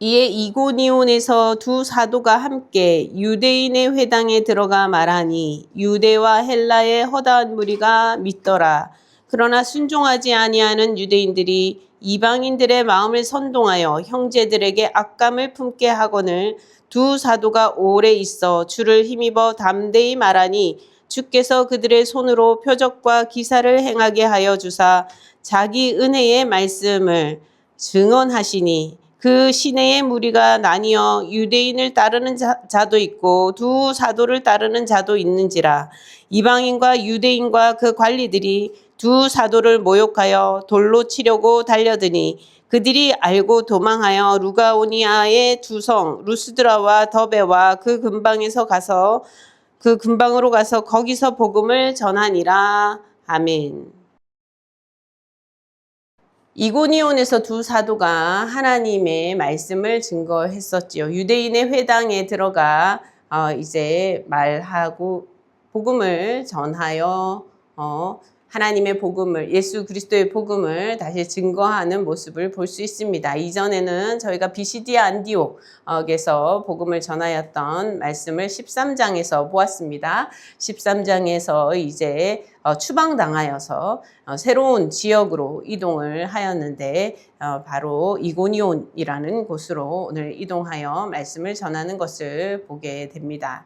이에 이고니온에서 두 사도가 함께 유대인의 회당에 들어가 말하니 유대와 헬라의 허다한 무리가 믿더라. 그러나 순종하지 아니하는 유대인들이 이방인들의 마음을 선동하여 형제들에게 악감을 품게 하거늘 두 사도가 오래 있어 주를 힘입어 담대히 말하니 주께서 그들의 손으로 표적과 기사를 행하게 하여 주사 자기 은혜의 말씀을 증언하시니 그 시내의 무리가 나뉘어 유대인을 따르는 자도 있고 두 사도를 따르는 자도 있는지라. 이방인과 유대인과 그 관리들이 두 사도를 모욕하여 돌로 치려고 달려드니 그들이 알고 도망하여 루가오니아의 두 성 루스드라와 더베와 그 근방으로 가서 거기서 복음을 전하니라. 아멘. 이고니온에서 두 사도가 하나님의 말씀을 증거했었지요. 유대인의 회당에 들어가 이제 말하고 복음을 전하여 하나님의 복음을, 예수 그리스도의 복음을 다시 증거하는 모습을 볼 수 있습니다. 이전에는 저희가 비시디아 안디옥에서 복음을 전하였던 말씀을 13장에서 보았습니다. 13장에서 이제 추방당하여서 새로운 지역으로 이동을 하였는데 바로 이고니온이라는 곳으로 오늘 이동하여 말씀을 전하는 것을 보게 됩니다.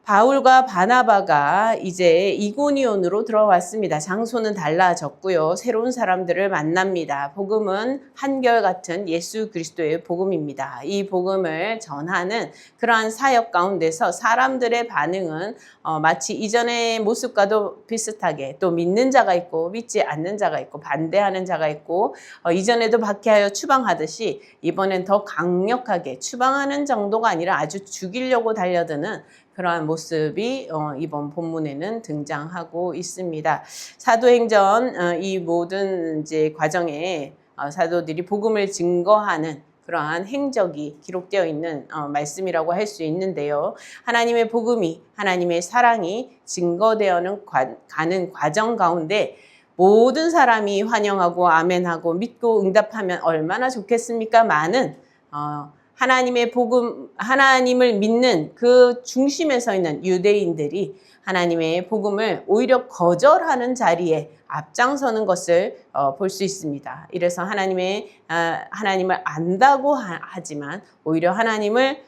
바울과 바나바가 이제 이고니온으로 들어왔습니다. 장소는 달라졌고요. 새로운 사람들을 만납니다. 복음은 한결같은 예수 그리스도의 복음입니다. 이 복음을 전하는 그러한 사역 가운데서 사람들의 반응은 마치 이전의 모습과도 비슷하게 또 믿는 자가 있고 믿지 않는 자가 있고 반대하는 자가 있고 이전에도 박해하여 추방하듯이 이번엔 더 강력하게 추방하는 정도가 아니라 아주 죽이려고 달려드는 그러한 모습이 이번 본문에는 등장하고 있습니다. 사도행전 이 모든 이제 과정에 사도들이 복음을 증거하는 그러한 행적이 기록되어 있는 말씀이라고 할 수 있는데요. 하나님의 복음이, 하나님의 사랑이 증거되어는 가는 과정 가운데 모든 사람이 환영하고 아멘하고 믿고 응답하면 얼마나 좋겠습니까? 많은 하나님의 복음, 하나님을 믿는 그 중심에 서 있는 유대인들이 하나님의 복음을 오히려 거절하는 자리에 앞장서는 것을 볼 수 있습니다. 이래서 하나님을 안다고 하지만 오히려 하나님을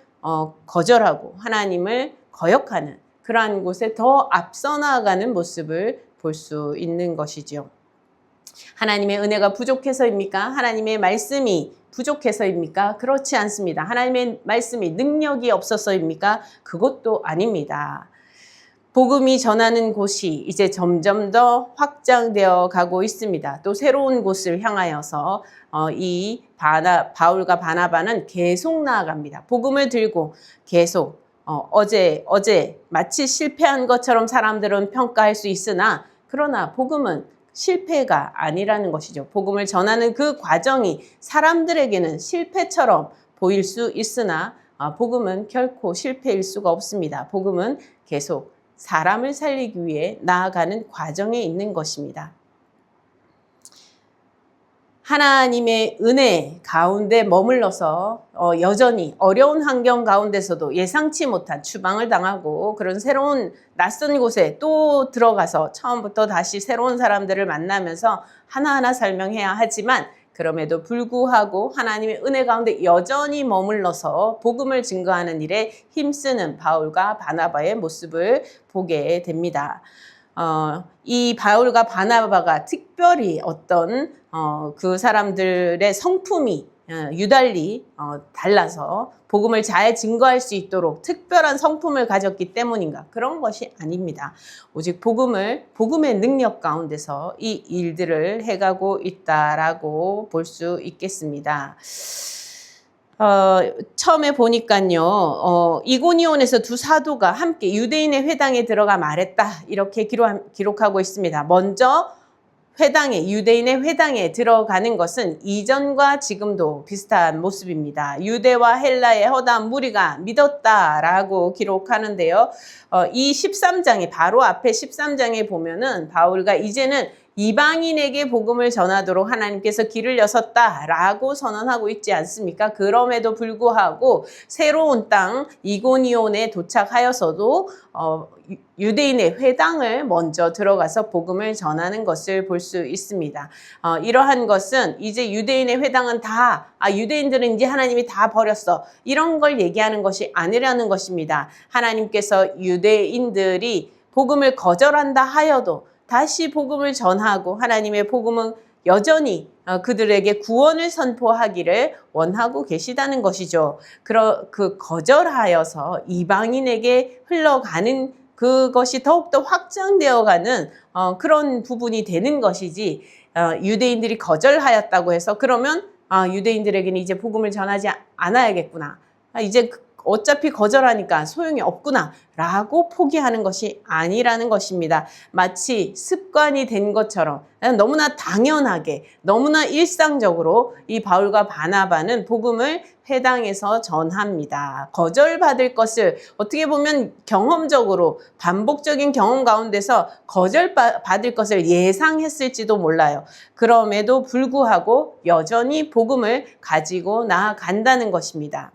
거절하고 하나님을 거역하는 그러한 곳에 더 앞서 나아가는 모습을 볼 수 있는 것이죠. 하나님의 은혜가 부족해서입니까? 하나님의 말씀이 부족해서입니까? 그렇지 않습니다. 하나님의 말씀이 능력이 없어서입니까? 그것도 아닙니다. 복음이 전하는 곳이 이제 점점 더 확장되어 가고 있습니다. 또 새로운 곳을 향하여서 이 바울과 바나바는 계속 나아갑니다. 복음을 들고 계속 어제 마치 실패한 것처럼 사람들은 평가할 수 있으나 그러나 복음은 실패가 아니라는 것이죠. 복음을 전하는 그 과정이 사람들에게는 실패처럼 보일 수 있으나 복음은 결코 실패일 수가 없습니다. 복음은 계속 사람을 살리기 위해 나아가는 과정에 있는 것입니다. 하나님의 은혜 가운데 머물러서 여전히 어려운 환경 가운데서도 예상치 못한 추방을 당하고 그런 새로운 낯선 곳에 또 들어가서 처음부터 다시 새로운 사람들을 만나면서 하나하나 설명해야 하지만 그럼에도 불구하고 하나님의 은혜 가운데 여전히 머물러서 복음을 증거하는 일에 힘쓰는 바울과 바나바의 모습을 보게 됩니다. 이 바울과 바나바가 특별히 어떤 그 사람들의 성품이 유달리 달라서 복음을 잘 증거할 수 있도록 특별한 성품을 가졌기 때문인가? 그런 것이 아닙니다. 오직 복음의 능력 가운데서 이 일들을 해가고 있다라고 볼 수 있겠습니다. 처음에 보니까요, 이고니온에서 두 사도가 함께 유대인의 회당에 들어가 말했다. 이렇게 기록하고 있습니다. 먼저 유대인의 회당에 들어가는 것은 이전과 지금도 비슷한 모습입니다. 유대와 헬라의 허다한 무리가 믿었다라고 기록하는데요. 이 13장에 바로 앞에 13장에 보면은 바울과 이제는 이방인에게 복음을 전하도록 하나님께서 길을 여섰다라고 선언하고 있지 않습니까? 그럼에도 불구하고 새로운 땅 이고니온에 도착하여서도 유대인의 회당을 먼저 들어가서 복음을 전하는 것을 볼 수 있습니다. 이러한 것은 이제 유대인의 회당은 유대인들은 이제 하나님이 다 버렸어. 이런 걸 얘기하는 것이 아니라는 것입니다. 하나님께서 유대인들이 복음을 거절한다 하여도 다시 복음을 전하고 하나님의 복음은 여전히 그들에게 구원을 선포하기를 원하고 계시다는 것이죠. 그 거절하여서 이방인에게 흘러가는 그것이 더욱더 확장되어가는 그런 부분이 되는 것이지, 유대인들이 거절하였다고 해서 그러면 유대인들에게는 이제 복음을 전하지 않아야겠구나. 이제 어차피 거절하니까 소용이 없구나 라고 포기하는 것이 아니라는 것입니다. 마치 습관이 된 것처럼 너무나 당연하게 너무나 일상적으로 이 바울과 바나바는 복음을 회당에서 전합니다. 거절받을 것을 어떻게 보면 경험적으로 반복적인 경험 가운데서 거절받을 것을 예상했을지도 몰라요. 그럼에도 불구하고 여전히 복음을 가지고 나아간다는 것입니다.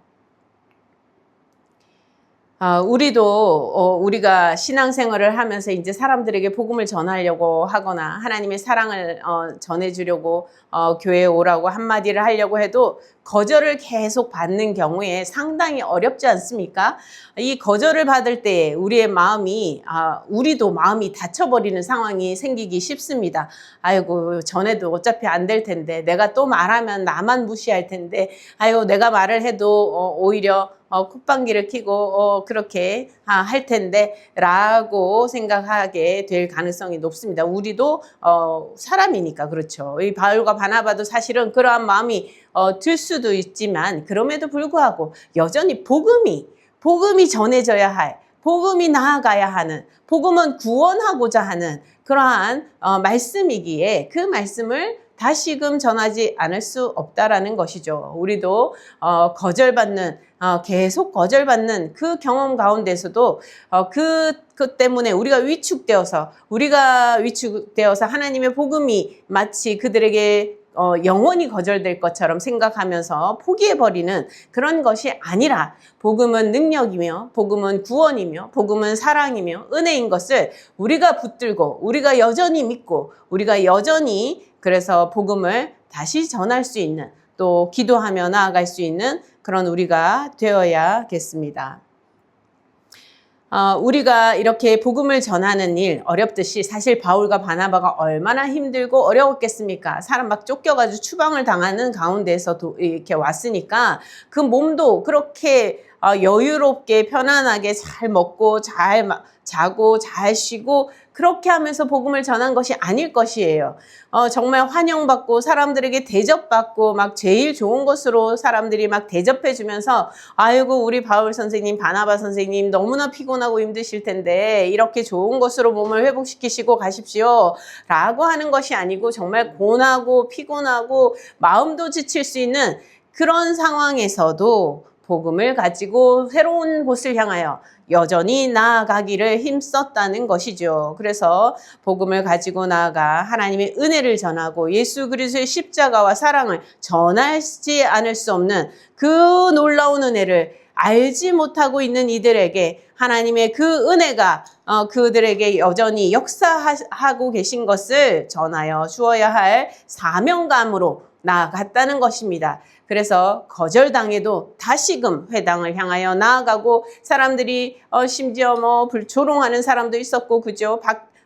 우리가 신앙생활을 하면서 이제 사람들에게 복음을 전하려고 하거나 하나님의 사랑을 전해주려고 교회에 오라고 한마디를 하려고 해도 거절을 계속 받는 경우에 상당히 어렵지 않습니까? 이 거절을 받을 때 우리의 마음이 우리도 마음이 닫혀버리는 상황이 생기기 쉽습니다. 아이고 전에도 어차피 안 될 텐데, 내가 또 말하면 나만 무시할 텐데, 아이고 내가 말을 해도 오히려 콧방귀를 켜고 그렇게 할 텐데 라고 생각하게 될 가능성이 높습니다. 우리도 사람이니까 그렇죠. 이 바울과 바나바도 사실은 그러한 마음이 들 수도 있지만 그럼에도 불구하고 여전히 복음이 전해져야 할, 복음이 나아가야 하는, 복음은 구원하고자 하는 그러한 말씀이기에 그 말씀을 다시금 전하지 않을 수 없다라는 것이죠. 우리도 계속 거절받는 그 경험 가운데서도 그 때문에 우리가 위축되어서 하나님의 복음이 마치 그들에게 영원히 거절될 것처럼 생각하면서 포기해버리는 그런 것이 아니라, 복음은 능력이며 복음은 구원이며 복음은 사랑이며 은혜인 것을 우리가 붙들고 우리가 여전히 믿고 우리가 여전히 그래서 복음을 다시 전할 수 있는, 또 기도하며 나아갈 수 있는 그런 우리가 되어야겠습니다. 우리가 이렇게 복음을 전하는 일 어렵듯이 사실 바울과 바나바가 얼마나 힘들고 어려웠겠습니까? 사람 막 쫓겨가지고 추방을 당하는 가운데서 이렇게 왔으니까 그 몸도 그렇게 여유롭게 편안하게 잘 먹고 잘 자고 잘 쉬고 그렇게 하면서 복음을 전한 것이 아닐 것이에요. 정말 환영받고 사람들에게 대접받고 막 제일 좋은 것으로 사람들이 막 대접해 주면서, 아이고 우리 바울 선생님, 바나바 선생님 너무나 피곤하고 힘드실 텐데 이렇게 좋은 것으로 몸을 회복시키시고 가십시오 라고 하는 것이 아니고, 정말 고나고 피곤하고 마음도 지칠 수 있는 그런 상황에서도 복음을 가지고 새로운 곳을 향하여 여전히 나아가기를 힘썼다는 것이죠. 그래서 복음을 가지고 나아가 하나님의 은혜를 전하고 예수 그리스도의 십자가와 사랑을 전하지 않을 수 없는 그 놀라운 은혜를 알지 못하고 있는 이들에게 하나님의 그 은혜가 그들에게 여전히 역사하고 계신 것을 전하여 주어야 할 사명감으로 나아갔다는 것입니다. 그래서 거절당해도 다시금 회당을 향하여 나아가고, 사람들이 심지어 조롱하는 사람도 있었고, 그죠?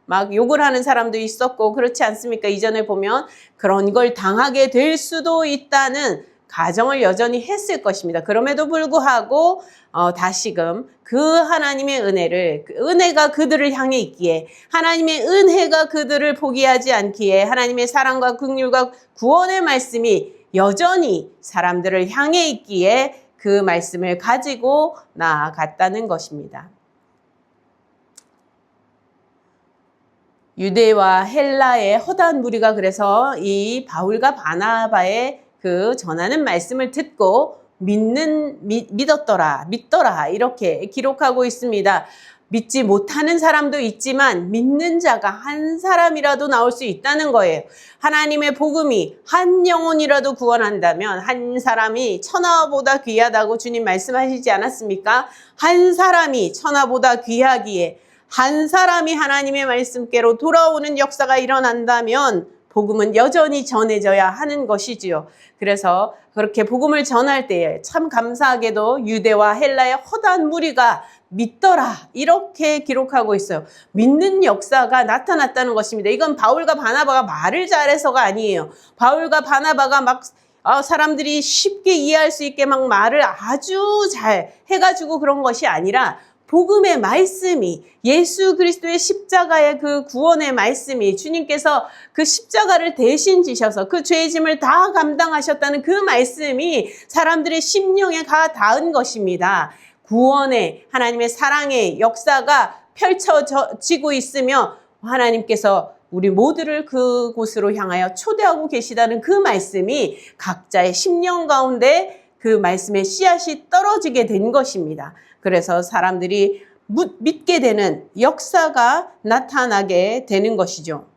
막 욕을 하는 사람도 있었고, 그렇지 않습니까? 이전에 보면 그런 걸 당하게 될 수도 있다는 가정을 여전히 했을 것입니다. 그럼에도 불구하고 다시금 그 하나님의 은혜가 그들을 향해 있기에, 하나님의 은혜가 그들을 포기하지 않기에, 하나님의 사랑과 긍휼과 구원의 말씀이 여전히 사람들을 향해 있기에 그 말씀을 가지고 나아갔다는 것입니다. 유대와 헬라의 허다한 무리가 그래서 이 바울과 바나바의 그 전하는 말씀을 듣고 믿더라 이렇게 기록하고 있습니다. 믿지 못하는 사람도 있지만 믿는 자가 한 사람이라도 나올 수 있다는 거예요. 하나님의 복음이 한 영혼이라도 구원한다면 한 사람이 천하보다 귀하다고 주님 말씀하시지 않았습니까? 한 사람이 천하보다 귀하기에 한 사람이 하나님의 말씀께로 돌아오는 역사가 일어난다면 복음은 여전히 전해져야 하는 것이지요. 그래서 그렇게 복음을 전할 때에 참 감사하게도 유대와 헬라의 허다한 무리가 믿더라 이렇게 기록하고 있어요. 믿는 역사가 나타났다는 것입니다. 이건 바울과 바나바가 말을 잘해서가 아니에요. 바울과 바나바가 막 사람들이 쉽게 이해할 수 있게 막 말을 아주 잘 해가지고 그런 것이 아니라 복음의 말씀이 예수 그리스도의 십자가의 그 구원의 말씀이 주님께서 그 십자가를 대신 지셔서 그 죄의 짐을 다 감당하셨다는 그 말씀이 사람들의 심령에 가 닿은 것입니다. 구원의 하나님의 사랑의 역사가 펼쳐지고 있으며 하나님께서 우리 모두를 그곳으로 향하여 초대하고 계시다는 그 말씀이 각자의 심령 가운데 그 말씀의 씨앗이 떨어지게 된 것입니다. 그래서 사람들이 믿게 되는 역사가 나타나게 되는 것이죠.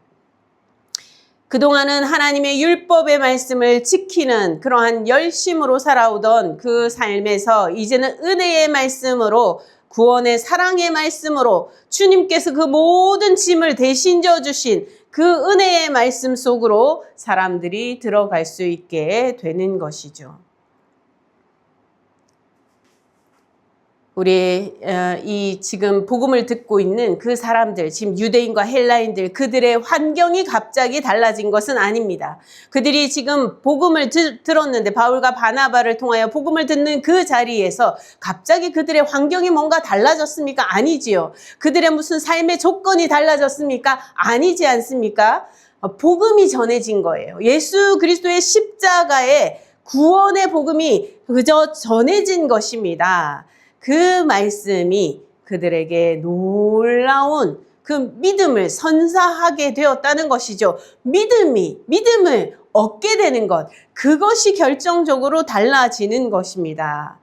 그동안은 하나님의 율법의 말씀을 지키는 그러한 열심으로 살아오던 그 삶에서 이제는 은혜의 말씀으로 구원의 사랑의 말씀으로 주님께서 그 모든 짐을 대신 져주신 그 은혜의 말씀 속으로 사람들이 들어갈 수 있게 되는 것이죠. 우리 이 지금 복음을 듣고 있는 그 사람들, 지금 유대인과 헬라인들, 그들의 환경이 갑자기 달라진 것은 아닙니다. 그들이 지금 복음을 들었는데 바울과 바나바를 통하여 복음을 듣는 그 자리에서 갑자기 그들의 환경이 뭔가 달라졌습니까? 아니지요. 그들의 무슨 삶의 조건이 달라졌습니까? 아니지 않습니까? 복음이 전해진 거예요. 예수 그리스도의 십자가의 구원의 복음이 그저 전해진 것입니다. 그 말씀이 그들에게 놀라운 그 믿음을 선사하게 되었다는 것이죠. 믿음을 얻게 되는 것, 그것이 결정적으로 달라지는 것입니다.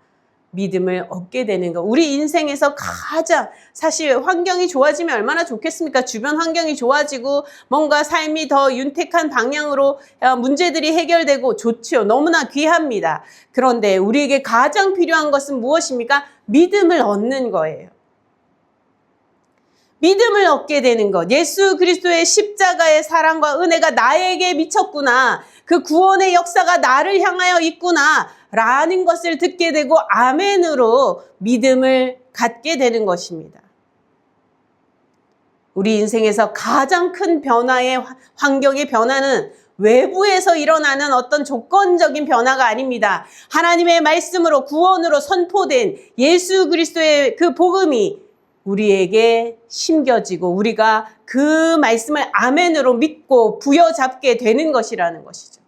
믿음을 얻게 되는 것. 우리 인생에서 가장 사실 환경이 좋아지면 얼마나 좋겠습니까? 주변 환경이 좋아지고 뭔가 삶이 더 윤택한 방향으로 문제들이 해결되고 좋지요. 너무나 귀합니다. 그런데 우리에게 가장 필요한 것은 무엇입니까? 믿음을 얻는 거예요. 믿음을 얻게 되는 것. 예수 그리스도의 십자가의 사랑과 은혜가 나에게 미쳤구나. 그 구원의 역사가 나를 향하여 있구나. 라는 것을 듣게 되고 아멘으로 믿음을 갖게 되는 것입니다. 우리 인생에서 가장 큰 변화의 환경의 변화는 외부에서 일어나는 어떤 조건적인 변화가 아닙니다. 하나님의 말씀으로 구원으로 선포된 예수 그리스도의 그 복음이 우리에게 심겨지고 우리가 그 말씀을 아멘으로 믿고 부여잡게 되는 것이라는 것이죠.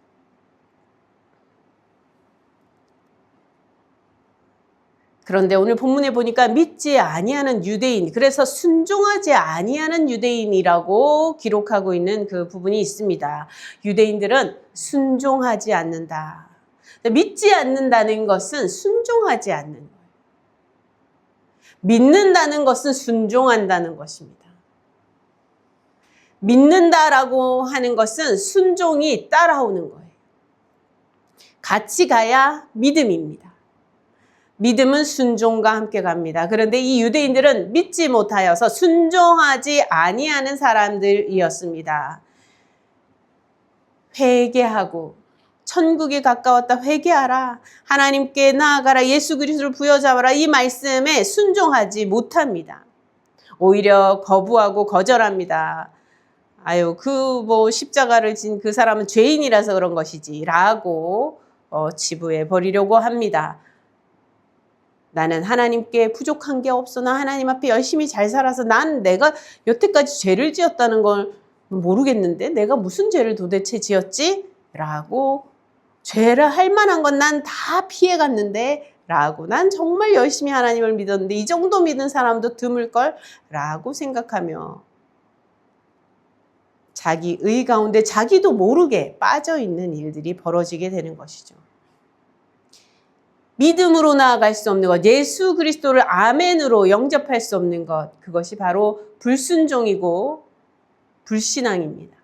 그런데 오늘 본문에 보니까 믿지 아니하는 유대인, 그래서 순종하지 아니하는 유대인이라고 기록하고 있는 그 부분이 있습니다. 유대인들은 순종하지 않는다. 믿지 않는다는 것은 순종하지 않는 거예요. 믿는다는 것은 순종한다는 것입니다. 믿는다라고 하는 것은 순종이 따라오는 거예요. 같이 가야 믿음입니다. 믿음은 순종과 함께 갑니다. 그런데 이 유대인들은 믿지 못하여서 순종하지 아니하는 사람들이었습니다. 회개하고 천국이 가까웠다. 회개하라. 하나님께 나아가라. 예수 그리스도를 부여잡아라. 이 말씀에 순종하지 못합니다. 오히려 거부하고 거절합니다. 아유, 십자가를 진 그 사람은 죄인이라서 그런 것이지. 라고 치부해 버리려고 합니다. 나는 하나님께 부족한 게 없어. 나 하나님 앞에 열심히 잘 살아서 내가 여태까지 죄를 지었다는 걸 모르겠는데 내가 무슨 죄를 도대체 지었지? 라고 죄를 할 만한 건 난 다 피해갔는데 라고 난 정말 열심히 하나님을 믿었는데 이 정도 믿은 사람도 드물걸? 라고 생각하며 자기 의 가운데 자기도 모르게 빠져있는 일들이 벌어지게 되는 것이죠. 믿음으로 나아갈 수 없는 것, 예수 그리스도를 아멘으로 영접할 수 없는 것, 그것이 바로 불순종이고 불신앙입니다.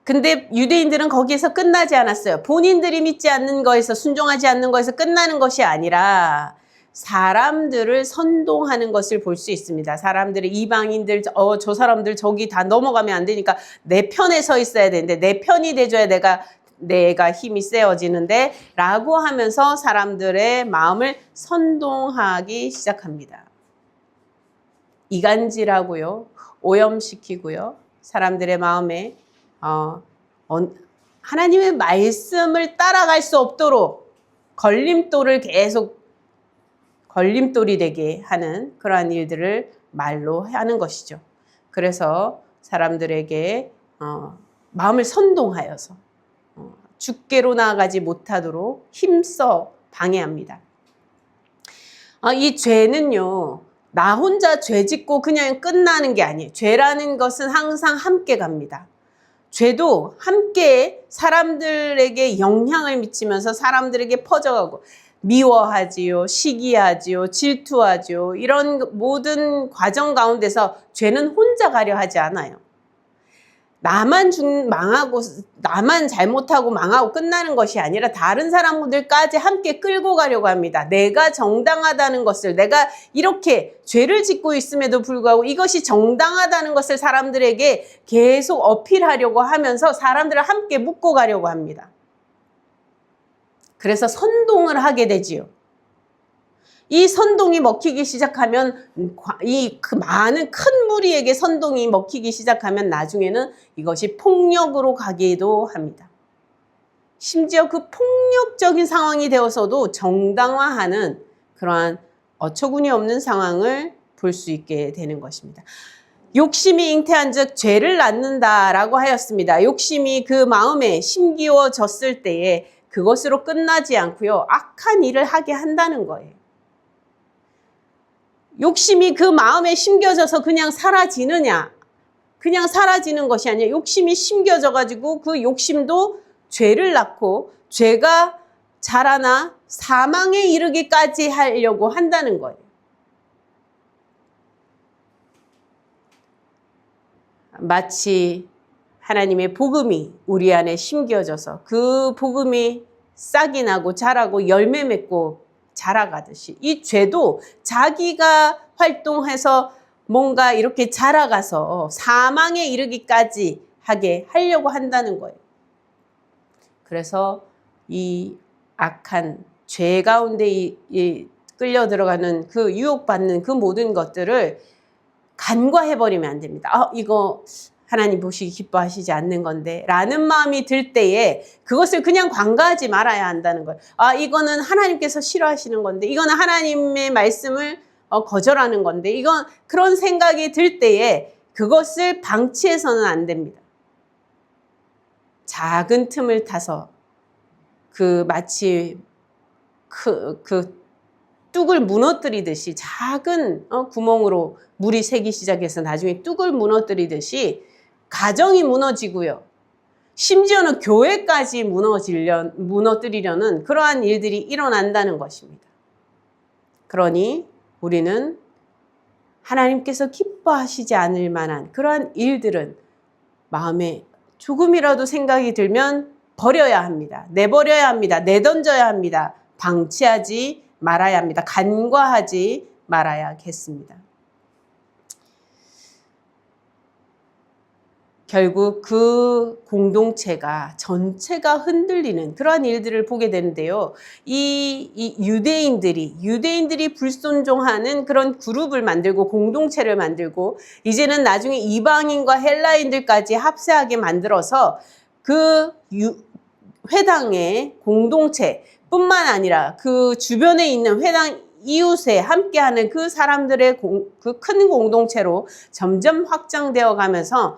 근데 유대인들은 거기에서 끝나지 않았어요. 본인들이 믿지 않는 거에서, 순종하지 않는 거에서 끝나는 것이 아니라 사람들을 선동하는 것을 볼 수 있습니다. 사람들이 이방인들, 저 사람들 저기 다 넘어가면 안 되니까 내 편에 서 있어야 되는데, 내 편이 돼줘야 내가 힘이 세워지는데 라고 하면서 사람들의 마음을 선동하기 시작합니다. 이간질하고요, 오염시키고요, 사람들의 마음에 하나님의 말씀을 따라갈 수 없도록 걸림돌이 되게 하는 그러한 일들을 말로 하는 것이죠. 그래서 사람들에게 마음을 선동하여서 주께로 나아가지 못하도록 힘써 방해합니다. 이 죄는요, 나 혼자 죄 짓고 그냥 끝나는 게 아니에요. 죄라는 것은 항상 함께 갑니다. 죄도 함께 사람들에게 영향을 미치면서 사람들에게 퍼져가고, 미워하지요, 시기하지요, 질투하지요. 이런 모든 과정 가운데서 죄는 혼자 가려 하지 않아요. 나만 망하고, 나만 잘못하고 망하고 끝나는 것이 아니라 다른 사람들까지 함께 끌고 가려고 합니다. 내가 정당하다는 것을, 내가 이렇게 죄를 짓고 있음에도 불구하고 이것이 정당하다는 것을 사람들에게 계속 어필하려고 하면서 사람들을 함께 묶고 가려고 합니다. 그래서 선동을 하게 되지요. 이 선동이 먹히기 시작하면, 그 많은 큰 무리에게 선동이 먹히기 시작하면 나중에는 이것이 폭력으로 가기도 합니다. 심지어 그 폭력적인 상황이 되어서도 정당화하는 그러한 어처구니 없는 상황을 볼 수 있게 되는 것입니다. 욕심이 잉태한 즉 죄를 낳는다라고 하였습니다. 욕심이 그 마음에 심기워졌을 때에 그것으로 끝나지 않고요, 악한 일을 하게 한다는 거예요. 욕심이 그 마음에 심겨져서 그냥 사라지느냐? 그냥 사라지는 것이 아니라 욕심이 심겨져가지고 그 욕심도 죄를 낳고 죄가 자라나 사망에 이르기까지 하려고 한다는 거예요. 마치 하나님의 복음이 우리 안에 심겨져서 그 복음이 싹이 나고 자라고 열매 맺고 자라가듯이 이 죄도 자기가 활동해서 뭔가 이렇게 자라가서 사망에 이르기까지 하게 하려고 한다는 거예요. 그래서 이 악한 죄 가운데 끌려 들어가는 그 유혹받는 그 모든 것들을 간과해버리면 안 됩니다. 이거 하나님 보시기 기뻐하시지 않는 건데 라는 마음이 들 때에 그것을 그냥 간과하지 말아야 한다는 거예요. 이거는 하나님께서 싫어하시는 건데, 이거는 하나님의 말씀을 거절하는 건데, 이건 그런 생각이 들 때에 그것을 방치해서는 안 됩니다. 작은 틈을 타서 마치 그 뚝을 무너뜨리듯이 작은 구멍으로 물이 새기 시작해서 나중에 뚝을 무너뜨리듯이 가정이 무너지고요, 심지어는 교회까지 무너뜨리려는 그러한 일들이 일어난다는 것입니다. 그러니 우리는 하나님께서 기뻐하시지 않을 만한 그러한 일들은 마음에 조금이라도 생각이 들면 버려야 합니다. 내버려야 합니다. 내던져야 합니다. 방치하지 말아야 합니다. 간과하지 말아야겠습니다. 결국 그 공동체가 전체가 흔들리는 그러한 일들을 보게 되는데요. 이 유대인들이 불순종하는 그런 그룹을 만들고 공동체를 만들고 이제는 나중에 이방인과 헬라인들까지 합세하게 만들어서 그 회당의 공동체뿐만 아니라 그 주변에 있는 회당 이웃에 함께하는 그 사람들의 그 큰 공동체로 점점 확장되어 가면서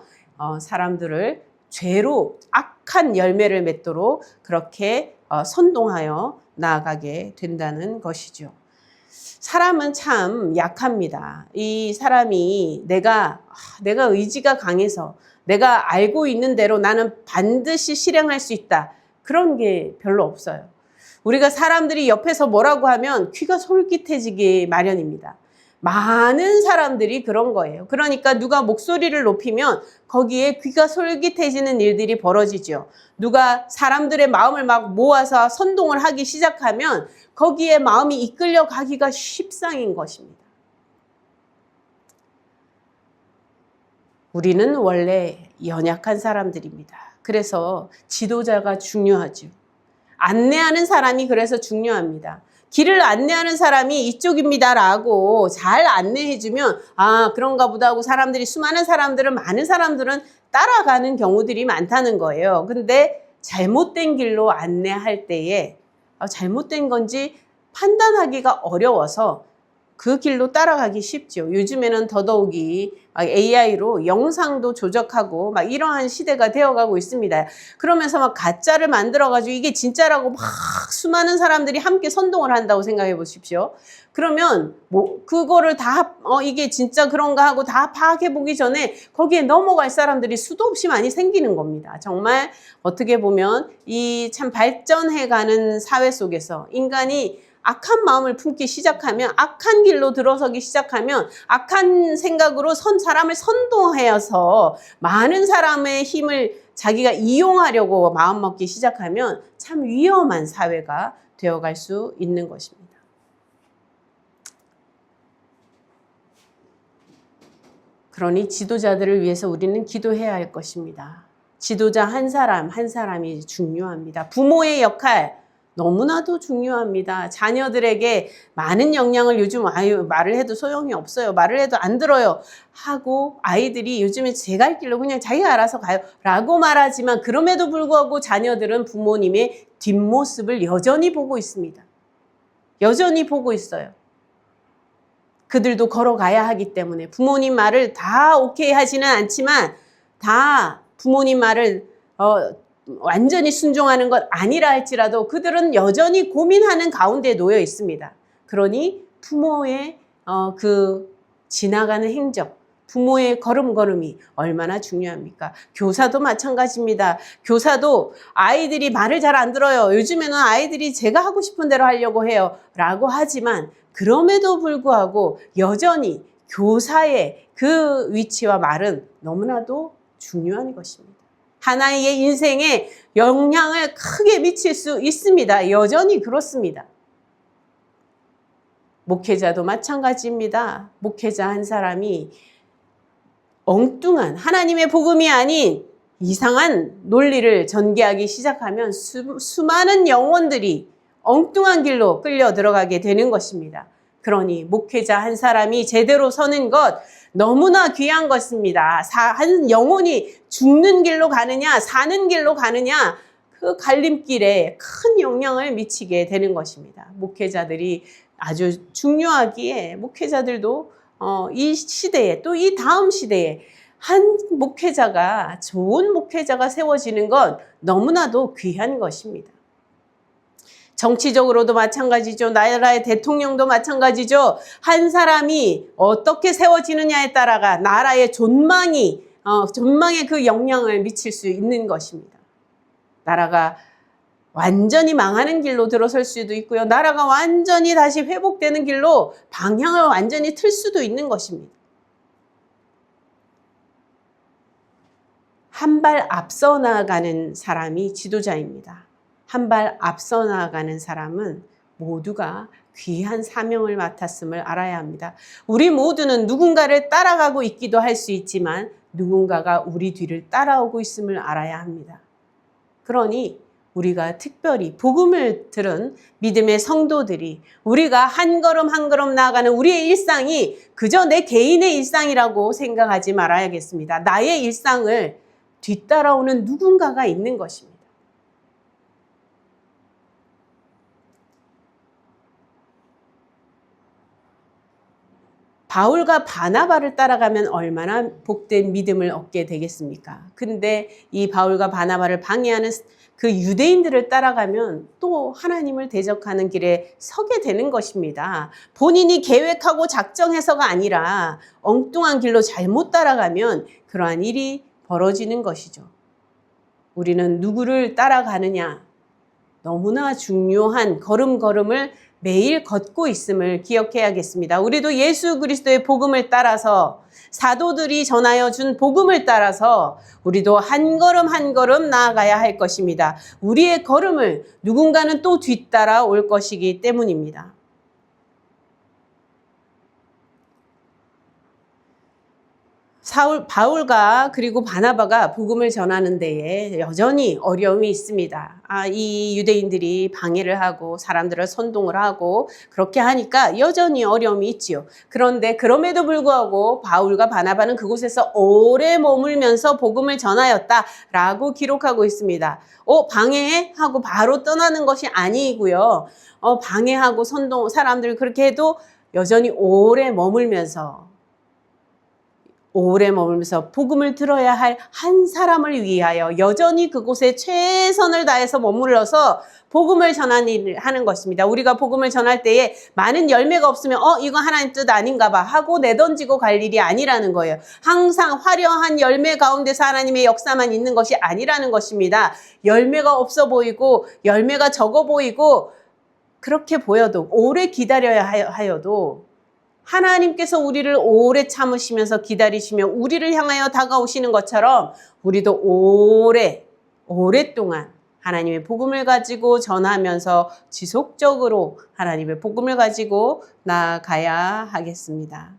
사람들을 죄로 악한 열매를 맺도록 그렇게 선동하여 나아가게 된다는 것이죠. 사람은 참 약합니다. 이 사람이 내가 의지가 강해서 내가 알고 있는 대로 나는 반드시 실행할 수 있다. 그런 게 별로 없어요. 우리가 사람들이 옆에서 뭐라고 하면 귀가 솔깃해지기 마련입니다. 많은 사람들이 그런 거예요. 그러니까 누가 목소리를 높이면 거기에 귀가 솔깃해지는 일들이 벌어지죠. 누가 사람들의 마음을 막 모아서 선동을 하기 시작하면 거기에 마음이 이끌려 가기가 쉽상인 것입니다. 우리는 원래 연약한 사람들입니다. 그래서 지도자가 중요하죠. 안내하는 사람이 그래서 중요합니다. 길을 안내하는 사람이 이쪽입니다라고 잘 안내해주면 아 그런가 보다 하고 사람들이 수많은 사람들은 많은 사람들은 따라가는 경우들이 많다는 거예요. 근데 잘못된 길로 안내할 때에 잘못된 건지 판단하기가 어려워서 그 길로 따라가기 쉽죠. 요즘에는 더더욱이 AI로 영상도 조작하고 막 이러한 시대가 되어가고 있습니다. 그러면서 막 가짜를 만들어가지고 이게 진짜라고 막 수많은 사람들이 함께 선동을 한다고 생각해 보십시오. 그러면 뭐 그거를 다 이게 진짜 그런가 하고 다 파악해 보기 전에 거기에 넘어갈 사람들이 수도 없이 많이 생기는 겁니다. 정말 어떻게 보면 이 참 발전해가는 사회 속에서 인간이 악한 마음을 품기 시작하면 악한 길로 들어서기 시작하면 악한 생각으로 사람을 선동해서 많은 사람의 힘을 자기가 이용하려고 마음먹기 시작하면 참 위험한 사회가 되어갈 수 있는 것입니다. 그러니 지도자들을 위해서 우리는 기도해야 할 것입니다. 지도자 한 사람 한 사람이 중요합니다. 부모의 역할 너무나도 중요합니다. 자녀들에게 많은 영향을 요즘 말을 해도 소용이 없어요. 말을 해도 안 들어요. 하고 아이들이 요즘에 제 갈 길로 그냥 자기가 알아서 가요. 라고 말하지만 그럼에도 불구하고 자녀들은 부모님의 뒷모습을 여전히 보고 있습니다. 여전히 보고 있어요. 그들도 걸어가야 하기 때문에 부모님 말을 다 오케이 하지는 않지만 다 부모님 말을 완전히 순종하는 것 아니라 할지라도 그들은 여전히 고민하는 가운데 놓여 있습니다. 그러니 부모의 그 지나가는 행적, 부모의 걸음걸음이 얼마나 중요합니까? 교사도 마찬가지입니다. 교사도 아이들이 말을 잘 안 들어요. 요즘에는 아이들이 제가 하고 싶은 대로 하려고 해요. 라고 하지만 그럼에도 불구하고 여전히 교사의 그 위치와 말은 너무나도 중요한 것입니다. 하나의 인생에 영향을 크게 미칠 수 있습니다. 여전히 그렇습니다. 목회자도 마찬가지입니다. 목회자 한 사람이 엉뚱한 하나님의 복음이 아닌 이상한 논리를 전개하기 시작하면 수많은 영혼들이 엉뚱한 길로 끌려 들어가게 되는 것입니다. 그러니 목회자 한 사람이 제대로 서는 것 너무나 귀한 것입니다. 한 영혼이 죽는 길로 가느냐 사는 길로 가느냐 그 갈림길에 큰 영향을 미치게 되는 것입니다. 목회자들이 아주 중요하기에 목회자들도 이 시대에 또 이 다음 시대에 한 목회자가 좋은 목회자가 세워지는 건 너무나도 귀한 것입니다. 정치적으로도 마찬가지죠. 나라의 대통령도 마찬가지죠. 한 사람이 어떻게 세워지느냐에 따라가 나라의 존망의 그 영향을 미칠 수 있는 것입니다. 나라가 완전히 망하는 길로 들어설 수도 있고요. 나라가 완전히 다시 회복되는 길로 방향을 완전히 틀 수도 있는 것입니다. 한 발 앞서 나가는 사람이 지도자입니다. 한 발 앞서 나가는 사람은 모두가 귀한 사명을 맡았음을 알아야 합니다. 우리 모두는 누군가를 따라가고 있기도 할 수 있지만 누군가가 우리 뒤를 따라오고 있음을 알아야 합니다. 그러니 우리가 특별히 복음을 들은 믿음의 성도들이 우리가 한 걸음 한 걸음 나아가는 우리의 일상이 그저 내 개인의 일상이라고 생각하지 말아야겠습니다. 나의 일상을 뒤따라오는 누군가가 있는 것입니다. 바울과 바나바를 따라가면 얼마나 복된 믿음을 얻게 되겠습니까? 근데 이 바울과 바나바를 방해하는 그 유대인들을 따라가면 또 하나님을 대적하는 길에 서게 되는 것입니다. 본인이 계획하고 작정해서가 아니라 엉뚱한 길로 잘못 따라가면 그러한 일이 벌어지는 것이죠. 우리는 누구를 따라가느냐? 너무나 중요한 걸음걸음을 매일 걷고 있음을 기억해야겠습니다. 우리도 예수 그리스도의 복음을 따라서 사도들이 전하여 준 복음을 따라서 우리도 한 걸음 한 걸음 나아가야 할 것입니다. 우리의 걸음을 누군가는 또 뒤따라 올 것이기 때문입니다. 바울과 그리고 바나바가 복음을 전하는 데에 여전히 어려움이 있습니다. 이 유대인들이 방해를 하고 사람들을 선동을 하고 그렇게 하니까 여전히 어려움이 있지요. 그런데 그럼에도 불구하고 바울과 바나바는 그곳에서 오래 머물면서 복음을 전하였다라고 기록하고 있습니다. 방해해? 하고 바로 떠나는 것이 아니고요. 방해하고 선동, 사람들 그렇게 해도 여전히 오래 머물면서 복음을 들어야 할 한 사람을 위하여 여전히 그곳에 최선을 다해서 머물러서 복음을 전하는 일을 하는 것입니다. 우리가 복음을 전할 때에 많은 열매가 없으면 이거 하나님 뜻 아닌가 봐 하고 내던지고 갈 일이 아니라는 거예요. 항상 화려한 열매 가운데서 하나님의 역사만 있는 것이 아니라는 것입니다. 열매가 없어 보이고 열매가 적어 보이고 그렇게 보여도 오래 기다려야 하여도 하나님께서 우리를 오래 참으시면서 기다리시며 우리를 향하여 다가오시는 것처럼 우리도 오랫동안 하나님의 복음을 가지고 전하면서 지속적으로 하나님의 복음을 가지고 나아가야 하겠습니다.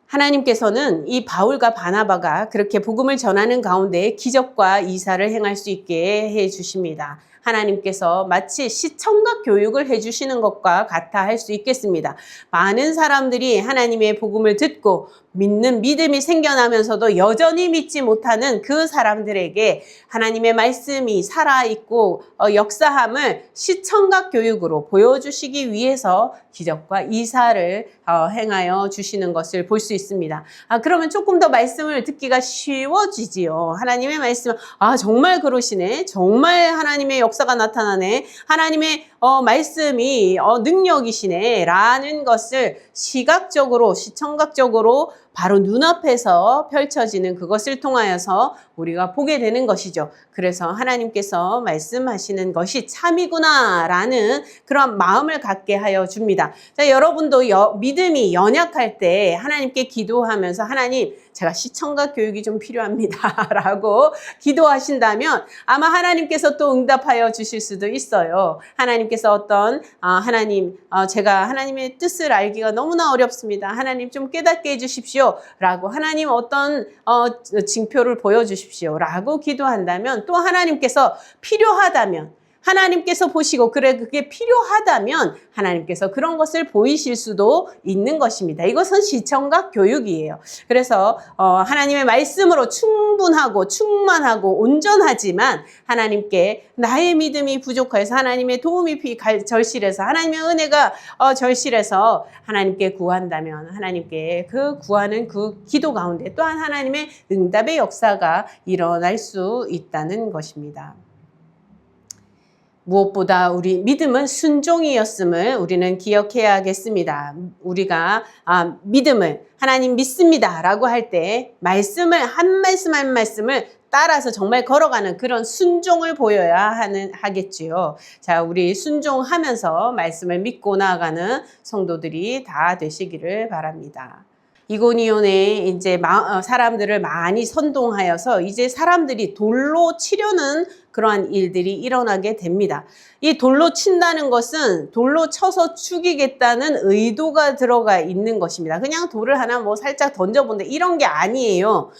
하나님께서는 이 바울과 바나바가 그렇게 복음을 전하는 가운데 기적과 이사를 행할 수 있게 해 주십니다. 하나님께서 마치 시청각 교육을 해주시는 것과 같아 할 수 있겠습니다. 많은 사람들이 하나님의 복음을 듣고 믿는 믿음이 생겨나면서도 여전히 믿지 못하는 그 사람들에게 하나님의 말씀이 살아있고 역사함을 시청각 교육으로 보여주시기 위해서 기적과 이사를 행하여 주시는 것을 볼 수 있습니다. 그러면 조금 더 말씀을 듣기가 쉬워지지요. 하나님의 말씀, 정말 그러시네. 정말 하나님의 역사가 나타나네. 하나님의 말씀이 능력이시네. 라는 것을 시각적으로, 시청각적으로 바로 눈앞에서 펼쳐지는 그것을 통하여서 우리가 보게 되는 것이죠. 그래서 하나님께서 말씀하시는 것이 참이구나 라는 그런 마음을 갖게 하여 줍니다. 자, 여러분도 믿음이 연약할 때 하나님께 기도하면서 하나님, 제가 시청각 교육이 좀 필요합니다 라고 기도하신다면 아마 하나님께서 또 응답하여 주실 수도 있어요. 하나님께서 제가 하나님의 뜻을 알기가 너무나 어렵습니다. 하나님 좀 깨닫게 해주십시오 라고 하나님 어떤 징표를 보여주십시오 라고 기도한다면 또 하나님께서 필요하다면 하나님께서 보시고 그게 필요하다면 하나님께서 그런 것을 보이실 수도 있는 것입니다. 이것은 시청각 교육이에요. 그래서 하나님의 말씀으로 충분하고 충만하고 온전하지만 하나님께 나의 믿음이 부족해서 하나님의 도움이 절실해서 하나님의 은혜가 절실해서 하나님께 구한다면 하나님께 그 구하는 그 기도 가운데 또한 하나님의 응답의 역사가 일어날 수 있다는 것입니다. 무엇보다 우리 믿음은 순종이었음을 우리는 기억해야겠습니다. 우리가 믿음을 하나님 믿습니다 라고 할 때 말씀을 한 말씀 한 말씀을 따라서 정말 걸어가는 그런 순종을 보여야 하겠지요. 자, 우리 순종하면서 말씀을 믿고 나아가는 성도들이 다 되시기를 바랍니다. 이고니온에 이제 사람들을 많이 선동하여서 이제 사람들이 돌로 치려는 그러한 일들이 일어나게 됩니다. 이 돌로 친다는 것은 돌로 쳐서 죽이겠다는 의도가 들어가 있는 것입니다. 그냥 돌을 하나 살짝 던져본다 이런 게 아니에요.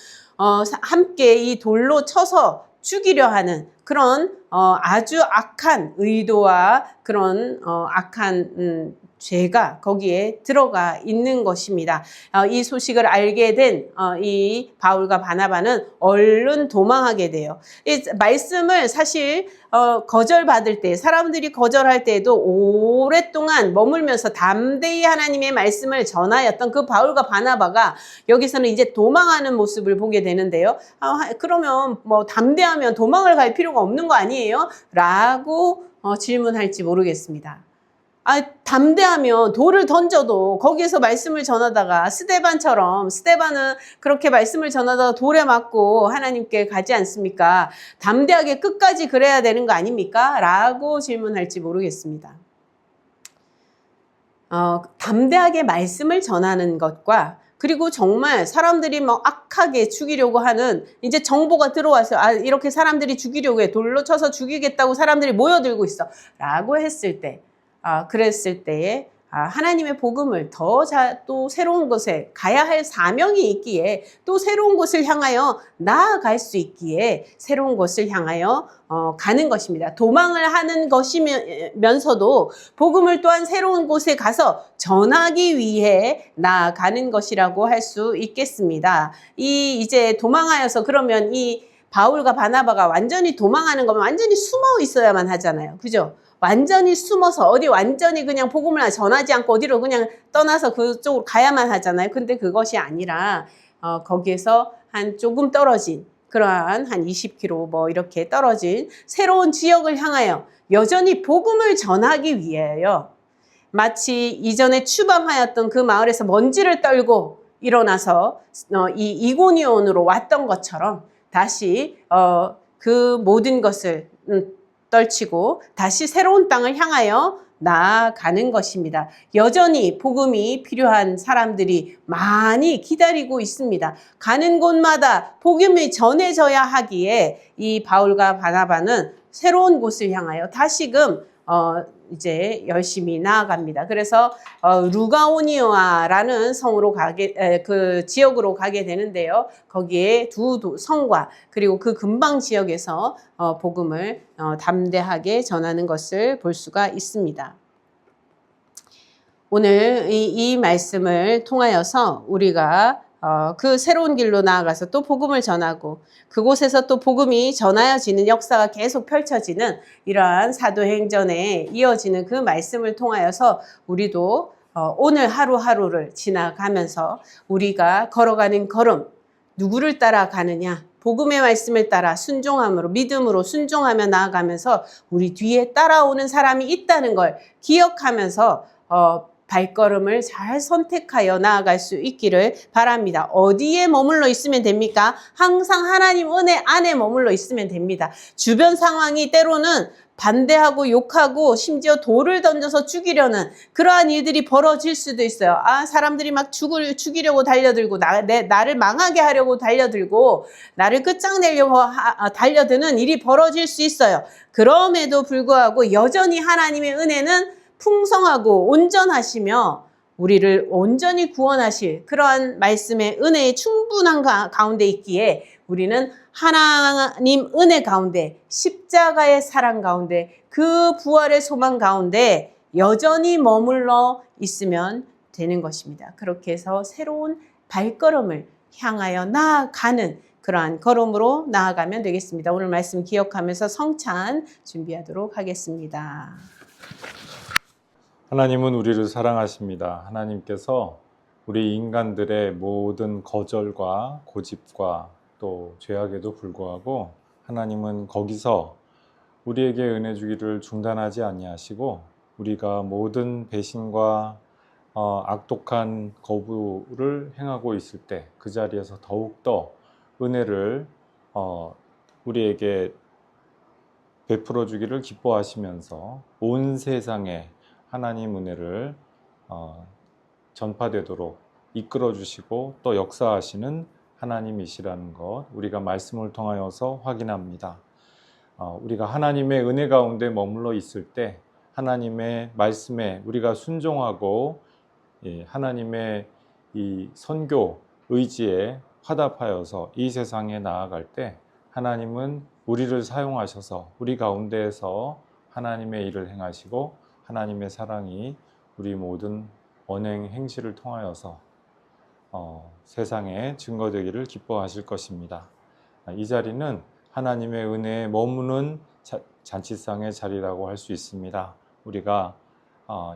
함께 이 돌로 쳐서 죽이려 하는 그런 아주 악한 의도와 그런 악한 죄가 거기에 들어가 있는 것입니다. 이 소식을 알게 된 이 바울과 바나바는 얼른 도망하게 돼요. 이 말씀을 사실 거절받을 때 사람들이 거절할 때에도 오랫동안 머물면서 담대히 하나님의 말씀을 전하였던 그 바울과 바나바가 여기서는 이제 도망하는 모습을 보게 되는데요. 그러면 담대하면 도망을 갈 필요가 없는 거 아니에요? 라고 질문할지 모르겠습니다. 담대하면 돌을 던져도 거기에서 말씀을 전하다가 스데반은 그렇게 말씀을 전하다가 돌에 맞고 하나님께 가지 않습니까? 담대하게 끝까지 그래야 되는 거 아닙니까? 라고 질문할지 모르겠습니다. 담대하게 말씀을 전하는 것과 그리고 정말 사람들이 악하게 죽이려고 하는 이제 정보가 들어와서 이렇게 사람들이 죽이려고 해. 돌로 쳐서 죽이겠다고 사람들이 모여들고 있어. 라고 했을 때 그랬을 때에 하나님의 복음을 또 새로운 곳에 가야 할 사명이 있기에 또 새로운 곳을 향하여 나아갈 수 있기에 새로운 곳을 향하여 가는 것입니다. 도망을 하는 것이면서도 복음을 또한 새로운 곳에 가서 전하기 위해 나아가는 것이라고 할 수 있겠습니다. 이제 도망하여서 그러면 이 바울과 바나바가 완전히 도망하는 거면 완전히 숨어 있어야만 하잖아요. 그죠? 완전히 숨어서 완전히 그냥 복음을 전하지 않고 어디로 그냥 떠나서 그쪽으로 가야만 하잖아요. 근데 그것이 아니라 거기에서 한 조금 떨어진 그러한 한 20km 이렇게 떨어진 새로운 지역을 향하여 여전히 복음을 전하기 위하여 마치 이전에 추방하였던 그 마을에서 먼지를 떨고 일어나서 이 이고니온으로 왔던 것처럼 다시 그 모든 것을 떨치고 다시 새로운 땅을 향하여 나아가는 것입니다. 여전히 복음이 필요한 사람들이 많이 기다리고 있습니다. 가는 곳마다 복음이 전해져야 하기에 이 바울과 바나바는 새로운 곳을 향하여 다시금 이제 열심히 나아갑니다. 그래서 루가오니아라는 성으로 그 지역으로 가게 되는데요. 거기에 두 성과 그리고 그 근방 지역에서 복음을 담대하게 전하는 것을 볼 수가 있습니다. 오늘 이 말씀을 통하여서 우리가 그 새로운 길로 나아가서 또 복음을 전하고 그곳에서 또 복음이 전하여지는 역사가 계속 펼쳐지는 이러한 사도행전에 이어지는 그 말씀을 통하여서 우리도 오늘 하루하루를 지나가면서 우리가 걸어가는 걸음 누구를 따라가느냐 복음의 말씀을 따라 순종함으로 믿음으로 순종하며 나아가면서 우리 뒤에 따라오는 사람이 있다는 걸 기억하면서 발걸음을 잘 선택하여 나아갈 수 있기를 바랍니다. 어디에 머물러 있으면 됩니까? 항상 하나님 은혜 안에 머물러 있으면 됩니다. 주변 상황이 때로는 반대하고 욕하고 심지어 돌을 던져서 죽이려는 그러한 일들이 벌어질 수도 있어요. 사람들이 막 죽이려고 달려들고 나를 망하게 하려고 달려들고 나를 끝장내려고 달려드는 일이 벌어질 수 있어요. 그럼에도 불구하고 여전히 하나님의 은혜는 풍성하고 온전하시며 우리를 온전히 구원하실 그러한 말씀의 은혜의 충분한 가운데 있기에 우리는 하나님 은혜 가운데 십자가의 사랑 가운데 그 부활의 소망 가운데 여전히 머물러 있으면 되는 것입니다. 그렇게 해서 새로운 발걸음을 향하여 나아가는 그러한 걸음으로 나아가면 되겠습니다. 오늘 말씀 기억하면서 성찬 준비하도록 하겠습니다. 하나님은 우리를 사랑하십니다. 하나님께서 우리 인간들의 모든 거절과 고집과 또 죄악에도 불구하고 하나님은 거기서 우리에게 은혜 주기를 중단하지 아니하시고 우리가 모든 배신과 악독한 거부를 행하고 있을 때 그 자리에서 더욱더 은혜를 우리에게 베풀어 주기를 기뻐하시면서 온 세상에 하나님 은혜를 전파되도록 이끌어 주시고 또 역사하시는 하나님이시라는 것 우리가 말씀을 통하여서 확인합니다. 우리가 하나님의 은혜 가운데 머물러 있을 때 하나님의 말씀에 우리가 순종하고 하나님의 이 선교 의지에 화답하여서 이 세상에 나아갈 때 하나님은 우리를 사용하셔서 우리 가운데에서 하나님의 일을 행하시고 하나님의 사랑이 우리 모든 언행 행실을 통하여서 세상에 증거되기를 기뻐하실 것입니다. 이 자리는 하나님의 은혜에 머무는 잔치상의 자리라고 할 수 있습니다. 우리가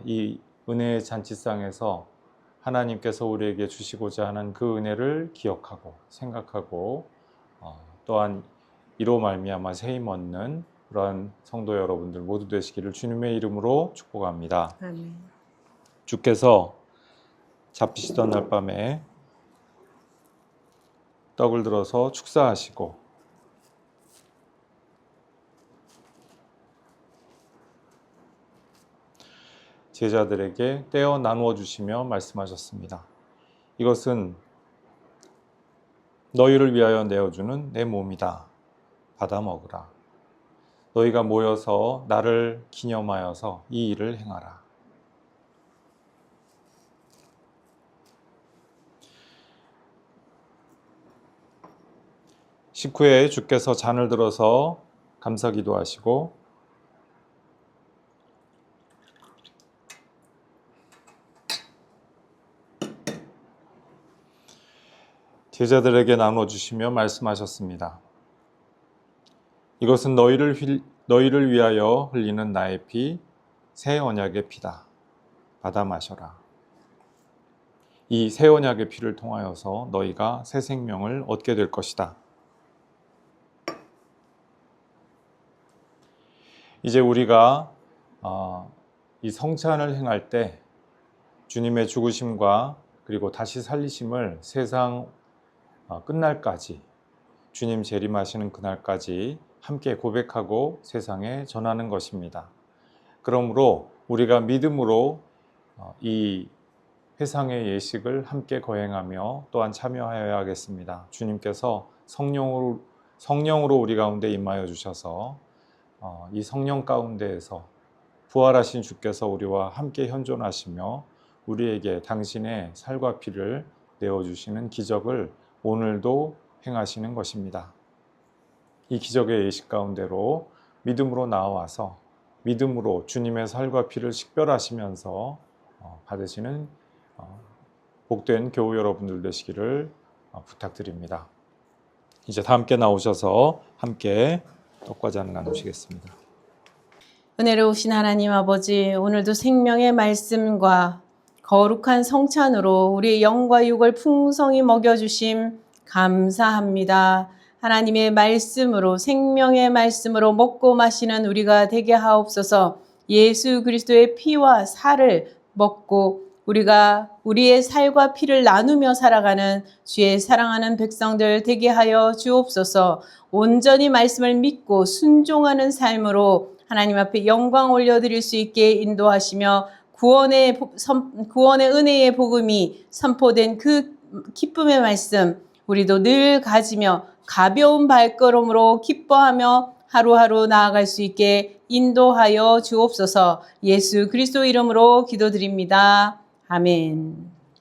이 은혜의 잔치상에서 하나님께서 우리에게 주시고자 하는 그 은혜를 기억하고 생각하고 또한 이로 말미암아 새 힘 얻는 그러한 성도 여러분들 모두 되시기를 주님의 이름으로 축복합니다. 아멘. 주께서 잡히시던 날 밤에 떡을 들어서 축사하시고 제자들에게 떼어 나누어 주시며 말씀하셨습니다. 이것은 너희를 위하여 내어주는 내 몸이다. 받아 먹으라. 너희가 모여서 나를 기념하여서 이 일을 행하라. 식후에 주께서 잔을 들어서 감사 기도하시고 제자들에게 나눠주시며 말씀하셨습니다. 이것은 너희를 위하여 흘리는 나의 피, 새 언약의 피다. 받아 마셔라. 이 새 언약의 피를 통하여서 너희가 새 생명을 얻게 될 것이다. 이제 우리가 이 성찬을 행할 때 주님의 죽으심과 그리고 다시 살리심을 세상 끝날까지, 주님 재림하시는 그날까지 함께 고백하고 세상에 전하는 것입니다. 그러므로 우리가 믿음으로 이 회상의 예식을 함께 거행하며 또한 참여하여야 하겠습니다. 주님께서 성령으로 우리 가운데 임하여 주셔서 이 성령 가운데에서 부활하신 주께서 우리와 함께 현존하시며 우리에게 당신의 살과 피를 내어주시는 기적을 오늘도 행하시는 것입니다. 이 기적의 예식 가운데로 믿음으로 나와서 믿음으로 주님의 살과 피를 식별하시면서 받으시는 복된 교우 여러분들 되시기를 부탁드립니다. 이제 다 함께 나오셔서 함께 떡과 잔을 나누시겠습니다. 은혜로우신 하나님 아버지, 오늘도 생명의 말씀과 거룩한 성찬으로 우리의 영과 육을 풍성히 먹여주심 감사합니다. 하나님의 말씀으로, 생명의 말씀으로 먹고 마시는 우리가 되게 하옵소서. 예수 그리스도의 피와 살을 먹고 우리가 우리의 살과 피를 나누며 살아가는 주의 사랑하는 백성들 되게 하여 주옵소서. 온전히 말씀을 믿고 순종하는 삶으로 하나님 앞에 영광 올려드릴 수 있게 인도하시며 구원의 은혜의 복음이 선포된 그 기쁨의 말씀 우리도 늘 가지며 가벼운 발걸음으로 기뻐하며 하루하루 나아갈 수 있게 인도하여 주옵소서. 예수 그리스도 이름으로 기도드립니다. 아멘.